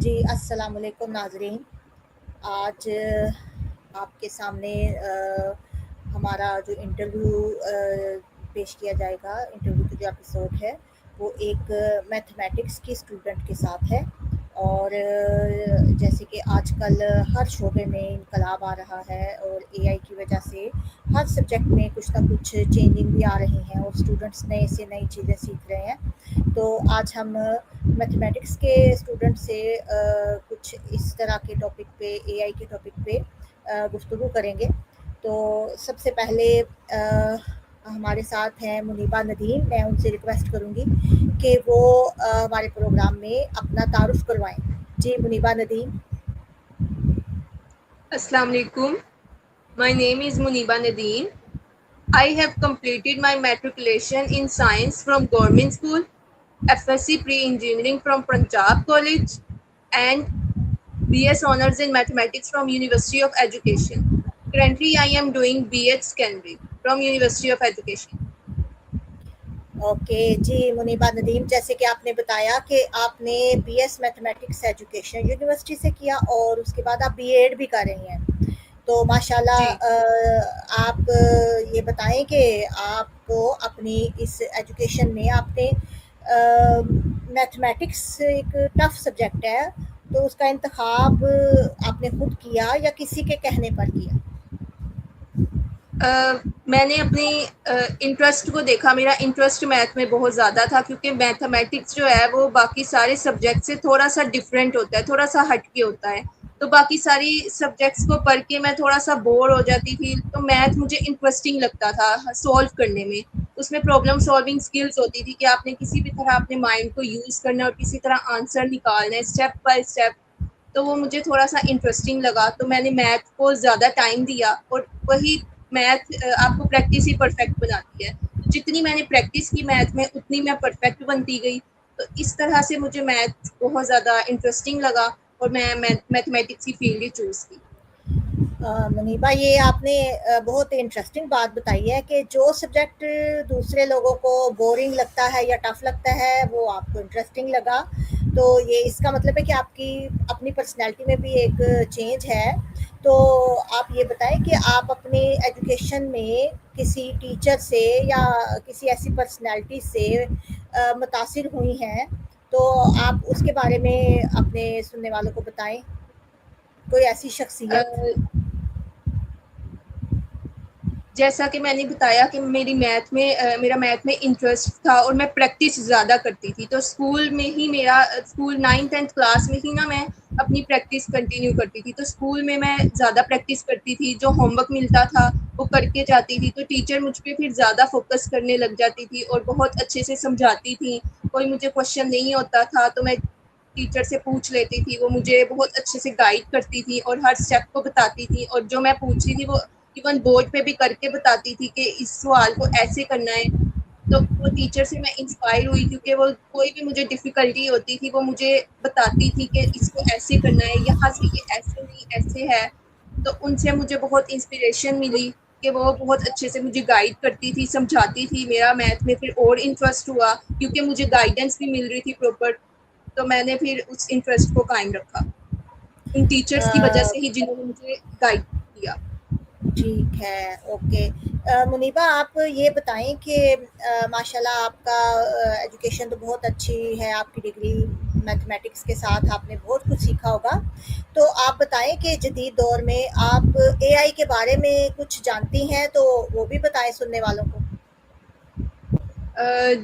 جی السلام علیکم ناظرین. آج آپ کے سامنے ہمارا جو انٹرویو پیش کیا جائے گا، انٹرویو کا جو ایپیسوڈ ہے وہ ایک میتھمیٹکس کی اسٹوڈنٹ کے ساتھ ہے. اور جیسے کہ آج کل ہر شعبے میں انقلاب آ رہا ہے اور اے آئی کی وجہ سے ہر سبجیکٹ میں کچھ نہ کچھ چینجنگ بھی آ رہی ہیں اور اسٹوڈنٹس نئے سے نئی چیزیں سیکھ رہے ہیں. تو آج ہم میتھمیٹکس کے اسٹوڈنٹ سے کچھ اس طرح کے ٹاپک پہ، اے آئی کے ٹاپک پہ گفتگو کریں گے. تو سب سے پہلے ہمارے ساتھ ہیں منیبہ ندیم. میں ان سے ریکویسٹ کروں گی کہ وہ ہمارے پروگرام میں اپنا تعارف کروائیں. جی منیبہ ندیم. السلام علیکم. My name is Muniba Nadeem. I have completed my matriculation in science from Government School, FSc Pre-Engineering from Punjab College, and BS Honours in Mathematics from University of Education. Currently, I am doing BH Secondary from University of Education. Okay جی منیبہ ندیم، جیسے کہ آپ نے بتایا کہ آپ نے B S mathematics education university سے کیا اور اس کے بعد آپ بی ایڈ بھی کر رہی ہیں. تو ماشاء جی اللہ آپ یہ بتائیں کہ آپ کو اپنی اس ایجوکیشن میں آپ نے میتھمیٹکس ایک ٹف سبجیکٹ ہے، تو اس کا انتخاب آپ نے خود کیا یا کسی کے کہنے پر کیا؟ میں نے اپنی انٹرسٹ کو دیکھا. میرا انٹرسٹ میتھ میں بہت زیادہ تھا کیونکہ میتھمیٹکس جو ہے وہ باقی سارے سبجیکٹ سے تھوڑا سا ڈفرینٹ ہوتا ہے، تھوڑا سا ہٹ کے ہوتا ہے. تو باقی ساری سبجیکٹس کو پڑھ کے میں تھوڑا سا بور ہو جاتی تھی. تو میتھ مجھے انٹرسٹنگ لگتا تھا سولو کرنے میں. اس میں پرابلم سالونگ اسکلز ہوتی تھی کہ آپ نے کسی بھی طرح اپنے مائنڈ کو یوز کرنا اور کسی طرح آنسر نکالنا ہے اسٹیپ بائی اسٹیپ. تو وہ مجھے تھوڑا سا انٹرسٹنگ لگا. تو میں نے میتھ کو زیادہ ٹائم دیا اور وہی میتھ آپ کو پریکٹس ہی پرفیکٹ بناتی ہے. جتنی میں نے پریکٹس کی میتھ میں اتنی میں پرفیکٹ بنتی گئی. تو اس طرح سے مجھے میتھ بہت زیادہ انٹرسٹنگ لگا اور میں میتھمیٹکس کی فیلڈ ہی چوز کی. منیبہ، یہ آپ نے بہت انٹرسٹنگ بات بتائی ہے کہ جو سبجیکٹ دوسرے لوگوں کو بورنگ لگتا ہے یا ٹف لگتا ہے وہ آپ کو انٹرسٹنگ لگا. تو یہ اس کا مطلب ہے کہ آپ کی اپنی پرسنالٹی میں بھی ایک چینج ہے. تو آپ یہ بتائیں کہ آپ اپنی ایجوکیشن میں کسی ٹیچر سے یا کسی ایسی پرسنالٹی سے متاثر ہوئی ہیں، تو آپ اس کے بارے میں اپنے سننے والوں کو بتائیں. کوئی ایسی شخصیت؟ جیسا کہ میں نے بتایا کہ میرا میتھ میں انٹرسٹ تھا اور میں پریکٹس زیادہ کرتی تھی. تو اسکول میں ہی اسکول 9th-10th کلاس میں ہی میں اپنی پریکٹس کنٹینیو کرتی تھی. تو اسکول میں زیادہ پریکٹس کرتی تھی. جو ہوم ورک ملتا تھا وہ کر کے جاتی تھی. تو ٹیچر مجھ پہ پھر زیادہ فوکس کرنے لگ جاتی تھی اور بہت اچھے سے سمجھاتی تھی. کوئی مجھے کوشچن نہیں ہوتا تھا تو میں ٹیچر سے پوچھ لیتی تھی. وہ مجھے بہت اچھے سے گائیڈ کرتی تھی اور ہر اسٹیپ کو بتاتی تھی. اور جو میں پوچھی تھی وہ ایون بورڈ پہ بھی کر کے بتاتی تھی کہ اس سوال کو ایسے کرنا ہے. تو وہ ٹیچر سے میں انسپائر ہوئی کیونکہ وہ کوئی بھی مجھے ڈفیکلٹی ہوتی تھی وہ مجھے بتاتی تھی کہ اس کو ایسے کرنا ہے، یہاں سے یہ ایسے نہیں ایسے ہے. تو ان سے مجھے بہت انسپریشن ملی کہ وہ بہت اچھے سے مجھے گائیڈ کرتی تھی، سمجھاتی تھی. میرا میتھ میں پھر اور انٹرسٹ ہوا کیونکہ مجھے گائیڈنس بھی مل رہی تھی پراپر. تو میں نے پھر اس انٹرسٹ کو قائم رکھا ان ٹیچرس کی وجہ سے ہی جنہوں نے مجھے گائیڈ کیا. ٹھیک ہے، اوکے. منیبہ، آپ یہ بتائیں کہ ماشاءاللہ آپ کا ایجوکیشن تو بہت اچھی ہے، آپ کی ڈگری میتھمیٹکس کے ساتھ آپ نے بہت کچھ سیکھا ہوگا. تو آپ بتائیں کہ جدید دور میں آپ اے آئی کے بارے میں کچھ جانتی ہیں تو وہ بھی بتائیں سننے والوں کو.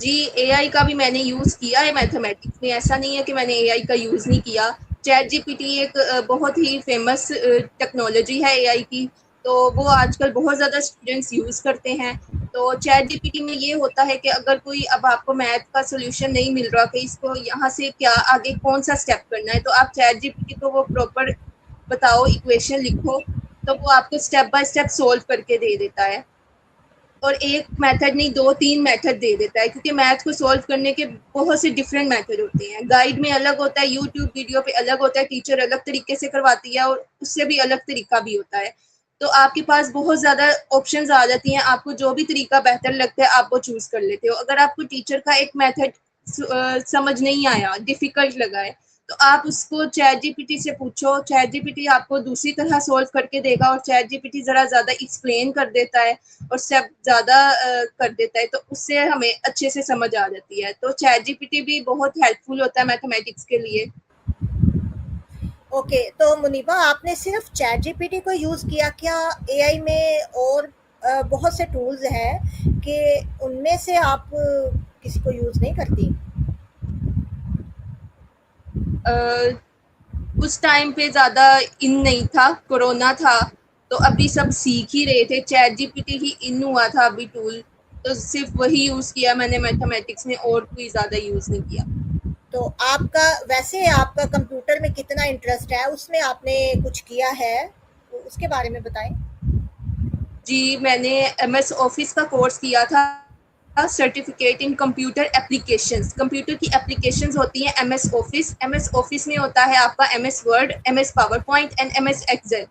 جی اے آئی کا بھی میں نے یوز کیا ہے میتھمیٹکس میں. ایسا نہیں ہے کہ میں نے اے آئی کا یوز نہیں کیا. چیٹ جی پی ٹی ایک بہت ہی فیمس ٹیکنالوجی ہے اے آئی کی. تو وہ آج کل بہت زیادہ اسٹوڈینٹس یوز کرتے ہیں. تو چیٹ جی پی ٹی میں یہ ہوتا ہے کہ اگر کوئی اب آپ کو میتھ کا سولوشن نہیں مل رہا کہ اس کو یہاں سے کیا آگے کون سا اسٹیپ کرنا ہے، تو آپ چیٹ جی پی ٹی کو وہ پراپر بتاؤ، ایکویشن لکھو، تو وہ آپ کو اسٹیپ بائی اسٹیپ سولو کر کے دے دیتا ہے. اور ایک میتھڈ نہیں 2-3 میتھڈ دے دیتا ہے کیونکہ میتھ کو سولو کرنے کے بہت سے ڈفرینٹ میتھڈ ہوتے ہیں. گائیڈ میں الگ ہوتا ہے، یوٹیوب ویڈیو پہ الگ ہوتا ہے، ٹیچر الگ طریقے سے کرواتی ہے اور اس سے بھی الگ طریقہ بھی ہوتا ہے. تو آپ کے پاس بہت زیادہ آپشنز آ جاتی ہیں. آپ کو جو بھی طریقہ بہتر لگتا ہے آپ وہ چوز کر لیتے ہو. اگر آپ کو ٹیچر کا ایک میتھڈ سمجھ نہیں آیا، ڈیفیکلٹ لگا ہے، تو آپ اس کو چیٹ جی پی ٹی سے پوچھو, چیٹ جی پی ٹی آپ کو دوسری طرح سولو کر کے دے گا, اور چیٹ جی پی ٹی ذرا زیادہ ایکسپلین کر دیتا ہے اور سب زیادہ کر دیتا ہے, تو اس سے ہمیں اچھے سے سمجھ آ جاتی ہے. تو چیٹ جی پی ٹی بھی بہت ہیلپ فل ہوتا ہے میتھمیٹکس کے لیے. اوکے, تو منیبا آپ نے صرف چیٹ جی پی ٹی کو یوز کیا, کیا اے آئی میں اور بہت سے ٹولز ہیں کہ ان میں سے آپ کسی کو یوز نہیں کرتی؟ اس ٹائم پہ زیادہ ان نہیں تھا, کورونا تھا, تو ابھی سب سیکھ ہی رہے تھے. چیٹ جی پی ٹی ہی ان ہوا تھا ابھی ٹول, تو صرف وہی یوز کیا میں نے میتھمیٹکس میں, اور کوئی زیادہ یوز نہیں کیا. تو آپ کا ویسے آپ کا کمپیوٹر میں کتنا انٹرسٹ ہے, اس میں آپ نے کچھ کیا ہے تو اس کے بارے میں بتائیں. جی, میں نے ایم ایس آفس کا کورس کیا تھا, certificate in computer applications. Computer کی اپلیکیشنز ہوتی ہیں M S Office. M S Office میں ہوتا ہے آپ کا M S Word, M S PowerPoint and M S Excel.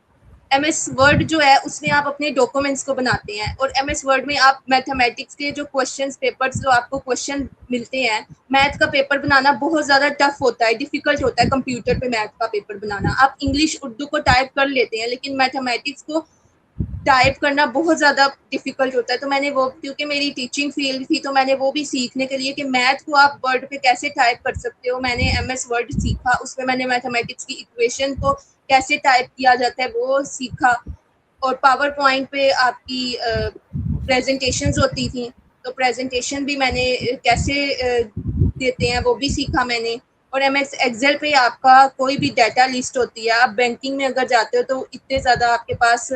M S Word جو ہے اس میں آپ اپنے ڈاکومنٹس کو بناتے ہیں, اور ایم ایس ورڈ میں آپ میتھمیٹکس کے جو کوشچنس پیپرز جو آپ کو کوشچن ملتے ہیں, میتھ کا پیپر بنانا بہت زیادہ ٹف ہوتا ہے, ڈیفیکلٹ ہوتا ہے کمپیوٹر پہ میتھ کا پیپر بنانا. آپ انگلش اردو کو ٹائپ کر لیتے ہیں, لیکن میتھمیٹکس کو ٹائپ کرنا بہت زیادہ ڈیفیکلٹ ہوتا ہے. تو میں نے وہ, کیونکہ میری ٹیچنگ فیلڈ تھی, تو میں نے وہ بھی سیکھنے کے لیے کہ میتھ کو آپ ورڈ پہ کیسے ٹائپ کر سکتے ہو, میں نے ایم ایس ورڈ سیکھا. اس میں نے میتھمیٹکس کی ایکویشن کو کیسے ٹائپ کیا جاتا ہے وہ سیکھا, اور پاور پوائنٹ پہ آپ کی پریزنٹیشنز ہوتی تھیں, تو پریزنٹیشن بھی میں نے کیسے دیتے ہیں وہ بھی سیکھا میں نے. اور ایم ایس ایکسل پہ آپ کا کوئی بھی ڈیٹا لسٹ ہوتی ہے, آپ بینکنگ میں اگر جاتے ہو تو اتنے زیادہ آپ کے پاس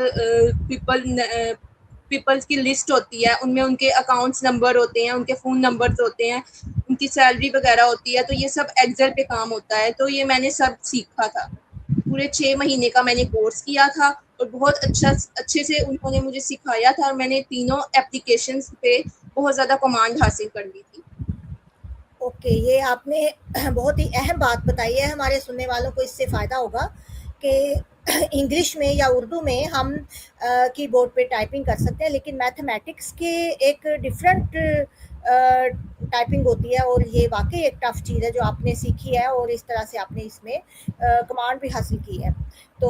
پیپلز کی لسٹ ہوتی ہے, ان میں ان کے اکاؤنٹس نمبر ہوتے ہیں, ان کے فون نمبرز ہوتے ہیں, ان کی سیلری وغیرہ ہوتی ہے, تو یہ سب ایکسل پہ کام ہوتا ہے. تو یہ میں نے سب سیکھا تھا. پورے 6 مہینے کا میں نے کورس کیا تھا, اور بہت اچھے سے انہوں نے مجھے سکھایا تھا, اور میں نے تینوں اپلیکیشنز پہ بہت زیادہ کمانڈ حاصل کر لی تھی. اوکے, یہ آپ نے بہت ہی اہم بات بتائی ہے, ہمارے سننے والوں کو اس سے فائدہ ہوگا کہ انگلش میں یا اردو میں ہم کی بورڈ پہ ٹائپنگ کر سکتے ہیں, لیکن میتھمیٹکس کی ایک ڈفرینٹ ٹائپنگ ہوتی ہے, اور یہ واقعی ایک ٹف چیز ہے جو آپ نے سیکھی ہے, اور اس طرح سے آپ نے اس میں کمانڈ بھی حاصل کی ہے. تو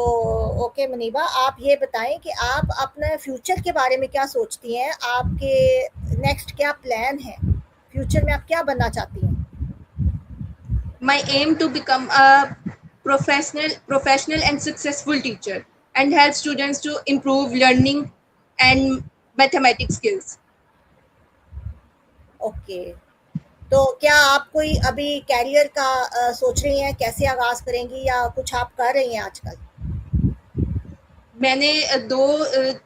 اوکے منیبا, آپ یہ بتائیں کہ آپ اپنے فیوچر کے بارے میں کیا سوچتی ہیں, آپ کے نیکسٹ کیا پلان ہے, فیوچر میں آپ کیا بننا چاہتی ہیں؟ My aim to become a professional and successful teacher and help students to improve learning and mathematics skills. Okay, تو کیا آپ کوئی ابھی کیریئر کا سوچ رہی ہیں, کیسے آغاز کریں گی, یا کچھ آپ کر رہی ہیں آج کل؟ میں نے 2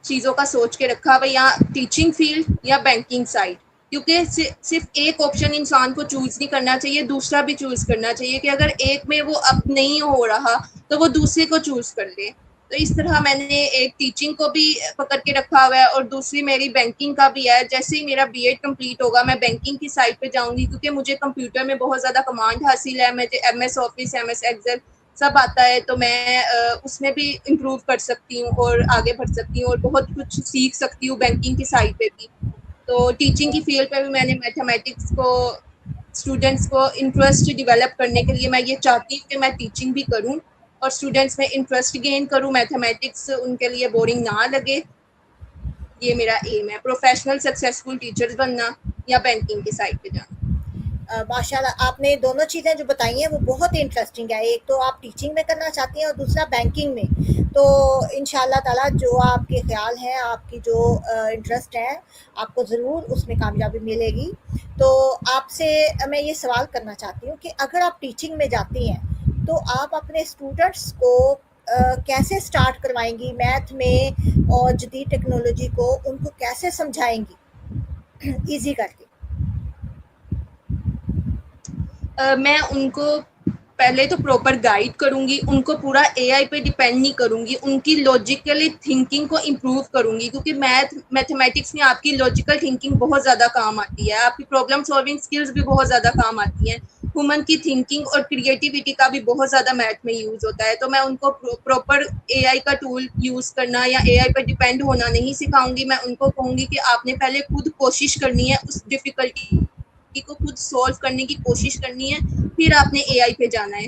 چیزوں کا سوچ کے رکھا ہوا, یا ٹیچنگ فیلڈ یا بینکنگ سائڈ, کیونکہ صرف ایک آپشن انسان کو چوز نہیں کرنا چاہیے, دوسرا بھی چوز کرنا چاہیے, کہ اگر ایک میں وہ اب نہیں ہو رہا تو وہ دوسرے کو چوز کر لے. تو اس طرح میں نے ایک ٹیچنگ کو بھی پکڑ کے رکھا ہوا ہے, اور دوسری میری بینکنگ کا بھی ہے. جیسے ہی میرا بی ایڈ کمپلیٹ ہوگا میں بینکنگ کی سائڈ پہ جاؤں گی, کیونکہ مجھے کمپیوٹر میں بہت زیادہ کمانڈ حاصل ہے, مجھے M S Office, M S Excel سب آتا ہے, تو میں اس میں بھی امپروو کر سکتی ہوں اور آگے بڑھ سکتی ہوں, اور بہت کچھ سیکھ سکتی ہوں بینکنگ کی سائڈ پہ بھی. تو ٹیچنگ کی فیلڈ پہ بھی میں نے میتھمیٹکس کو اسٹوڈینٹس کو انٹرسٹ ڈیولپ کرنے کے لیے میں یہ چاہتی ہوں کہ میں ٹیچنگ بھی کروں, اور اسٹوڈینٹس میں انٹرسٹ گین کروں, میتھمیٹکس ان کے لیے بورنگ نہ لگے. یہ میرا ایم ہے, پروفیشنل سکسیزفل ٹیچرز بننا یا بینکنگ کی سائڈ پہ جانا. ماشاء اللہ, آپ نے دونوں چیزیں جو بتائی ہیں وہ بہت انٹرسٹنگ ہے. ایک تو آپ ٹیچنگ میں کرنا چاہتی ہیں, اور دوسرا بینکنگ میں. تو ان شاء اللہ تعالیٰ جو آپ کے خیال ہیں, آپ کی جو انٹرسٹ ہے, آپ کو ضرور اس میں کامیابی ملے گی. تو آپ سے میں یہ سوال کرنا چاہتی ہوں کہ اگر آپ ٹیچنگ میں جاتی ہیں تو آپ اپنے اسٹوڈنٹس کو کیسے سٹارٹ کروائیں گی میتھ میں, اور جدید ٹیکنالوجی کو ان کو کیسے سمجھائیں گی ایزی کر کے؟ میں ان کو پہلے تو پراپر گائیڈ کروں گی, ان کو پورا اے آئی پہ ڈیپینڈ نہیں کروں گی, ان کی لاجیکلی تھنکنگ کو امپروو کروں گی, کیونکہ میتھمیٹکس میں آپ کی لاجیکل تھنکنگ بہت زیادہ کام آتی ہے, آپ کی پرابلم سالونگ اسکلز بھی بہت زیادہ کام آتی ہیں. ہیومن کی تھنکنگ اور کریٹیوٹی کا بھی بہت زیادہ میتھ میں یوز ہوتا ہے. تو میں ان کو پراپر اے آئی کا ٹول یوز کرنا یا اے آئی پہ ڈیپینڈ ہونا نہیں سکھاؤں گی. میں ان کو کہوں گی کہ آپ نے پہلے خود کوشش کرنی ہے, اس ڈیفیکلٹی کو خود سولو کرنے کی کوشش کرنی ہے, پھر آپ نے اے آئی پہ جانا ہے.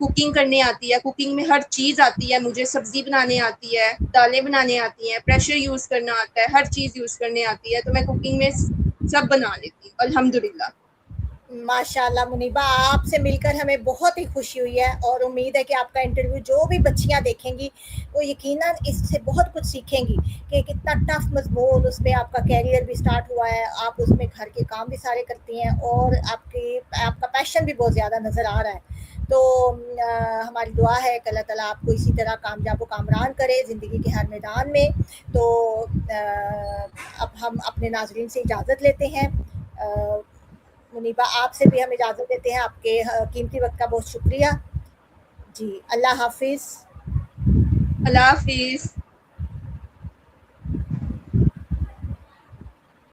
کوکنگ کرنے آتی ہے, کوکنگ میں ہر چیز آتی ہے مجھے, سبزی بنانے آتی ہے, دالیں بنانے آتی ہیں, پریشر یوز کرنا آتا ہے, ہر چیز یوز کرنے آتی ہے, تو میں کوکنگ میں سب بنا لیتی ہوں الحمدللہ. ماشاء اللہ منیبہ, آپ سے مل کر ہمیں بہت ہی خوشی ہوئی ہے, اور امید ہے کہ آپ کا انٹرویو جو بھی بچیاں دیکھیں گی وہ یقیناً اس سے بہت کچھ سیکھیں گی کہ کتنا ٹف مضمون اس میں آپ کا کیریئر بھی سٹارٹ ہوا ہے, آپ اس میں گھر کے کام بھی سارے کرتی ہیں, اور آپ کا پیشن بھی بہت زیادہ نظر آ رہا ہے. تو ہماری دعا ہے کہ اللہ تعالیٰ آپ کو اسی طرح کامیاب و کامران کرے زندگی کے ہر میدان میں. تو اب ہم اپنے ناظرین سے اجازت لیتے ہیں. منیبہ آپ سے بھی ہم اجازت دیتے ہیں, آپ کے قیمتی وقت کا بہت شکریہ. جی اللہ حافظ. اللہ حافظ.